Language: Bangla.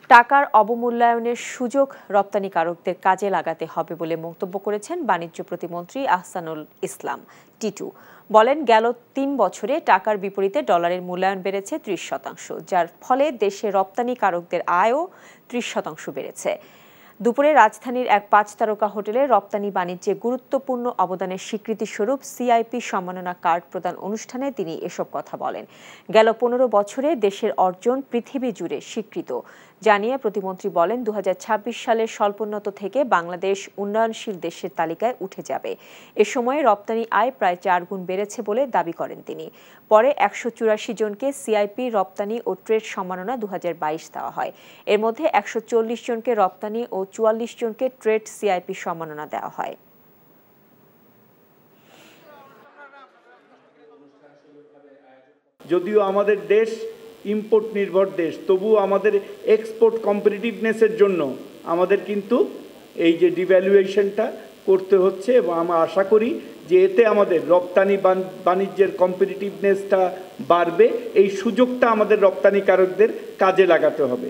টাকার অবমূল্যায়নের সুযোগ রপ্তানিকারকদের কাজে লাগাতে হবে বলে মন্তব্য করেছেন বাণিজ্য প্রতিমন্ত্রী আহসানুল ইসলাম টিটু। বলেন, গেল ৩ বছরে টাকার বিপরীতে ডলারের মূল্যায়ন বেড়েছে ৩০%, যার ফলে দেশে রপ্তানিকারকদের আয়ও ৩০% বেড়েছে। দুপুরে রাজধানীর এক ৫ তারকা হোটেলে রপ্তানি বাণিজ্যে গুরুত্বপূর্ণ অবদানের স্বীকৃতিস্বরূপ সিআইপি সম্মাননা কার্ড প্রদান অনুষ্ঠানে তিনি এসব কথা বলেন। গেল ১৫ বছরে দেশের অর্জন পৃথিবী জুড়ে স্বীকৃত জানিয়ে প্রতিমন্ত্রী বলেন, ২০২৬ সালের স্বল্পোন্নত থেকে বাংলাদেশ উন্নয়নশীল দেশের তালিকায় উঠে যাবে। এ সময়ে রপ্তানি আয় প্রায় ৪ গুণ বেড়েছে বলে দাবি করেন তিনি। পরে ১৮৪ জনকে সিআইপি রপ্তানি ও ট্রেড সম্মাননা ২০২২ দেওয়া হয়। এর মধ্যে ১৪০ জনকে রপ্তানি ও ৪৪ জনকে ট্রেড সিআইপি সম্মাননা দেওয়া হয়। যদিও আমাদের দেশ ইম্পোর্ট নির্ভর দেশ, তবুও আমাদের এক্সপোর্ট কম্পিটিটিভনেসের জন্য আমাদের কিন্তু এই যে ডিভ্যালুয়েশনটা করতে হচ্ছে, এবং আমরা আশা করি যে এতে আমাদের রপ্তানি বাণিজ্যের কম্পিটিটিভনেসটা বাড়বে। এই সুযোগটা আমাদের রপ্তানিকারকদের কাজে লাগাতে হবে।